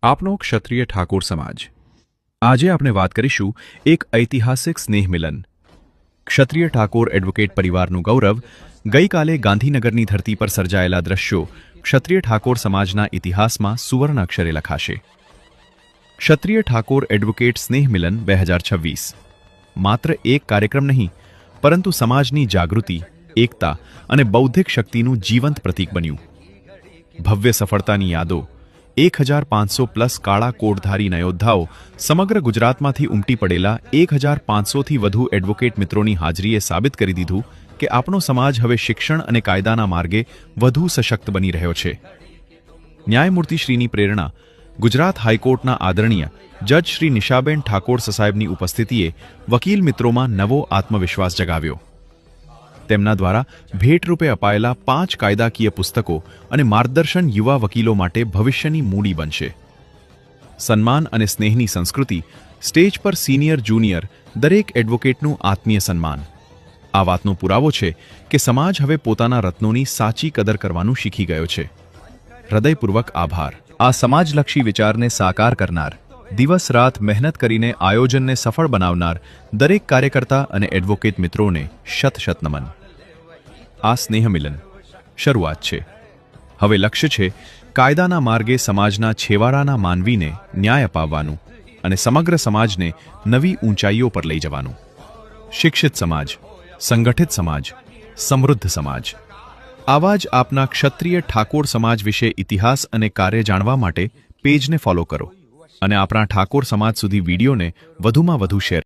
આપનો ક્ષત્રિય ઠાકોર સમાજ। આજે આપણે વાત કરીશું એક ઐતિહાસિક સ્નેહ મિલન। ક્ષત્રિય ઠાકોર એડવોકેટ પરિવારનું ગૌરવ ગઈકાલે ગાંધીનગરની ધરતી પર સર્જાયેલા દ્રશ્યો ક્ષત્રિય ઠાકોર સમાજના ઇતિહાસમાં સુવર્ણ અક્ષરે લખાશે। ક્ષત્રિય ઠાકોર એડવોકેટ સ્નેહ મિલન 2026 માત્ર એક કાર્યક્રમ નહીં, પરંતુ સમાજની જાગૃતિ, એકતા અને બૌદ્ધિક શક્તિનું જીવંત પ્રતીક બન્યું। ભવ્ય સફળતાની યાદો, 1500+ કાળા કોટધારી યોદ્ધાઓ, સમગ્ર ગુજરાતમાંથી ઉમટી પડેલા 1500થી વધુ એડવોકેટ મિત્રોની હાજરીએ સાબિત કરી દીધું કે આપણો સમાજ હવે શિક્ષણ અને કાયદાના માર્ગે વધુ સશક્ત બની રહ્યો છે। ન્યાયમૂર્તિશ્રીની પ્રેરણા, ગુજરાત હાઈકોર્ટના આદરણીય જજ શ્રી નિશાબેન ઠાકોર સાહેબની ઉપસ્થિતિએ વકીલ મિત્રોમાં નવો આત્મવિશ્વાસ જગાવ્યો। તેમના દ્વારા ભેટરૂપે અપાયેલા 5 કાયદાકીય પુસ્તકો અને માર્ગદર્શન યુવા વકીલો માટે ભવિષ્યની મૂડી બનશે। સન્માન અને સ્નેહની સંસ્કૃતિ, સ્ટેજ પર સિનિયર જુનિયર દરેક એડવોકેટનું આત્મીય સન્માન, આ વાતનો પુરાવો છે કે સમાજ હવે પોતાના રત્નોની સાચી કદર કરવાનું શીખી ગયો છે। હૃદયપૂર્વક આભાર। આ સમાજલક્ષી વિચારને સાકાર કરનાર, દિવસ રાત મહેનત કરીને આયોજનને સફળ બનાવનાર દરેક કાર્યકર્તા અને એડવોકેટ મિત્રોને શત શત નમન। આ સ્નેહ મિલન શરૂઆત છે। હવે લક્ષ્ય છે કાયદાના માર્ગે સમાજના છેવાડાના માનવીને ન્યાય અપાવવાનું અને સમગ્ર સમાજને નવી ઊંચાઈઓ પર લઈ જવાનું। શિક્ષિત સમાજ, સંગઠિત સમાજ, સમૃદ્ધ સમાજ, આવા જ આપના ક્ષત્રિય ઠાકોર સમાજ વિશે ઇતિહાસ અને કાર્ય જાણવા માટે પેજને ફોલો કરો અને આપણા ઠાકોર સમાજ સુધી વિડીયોને વધુમાં વધુ શેર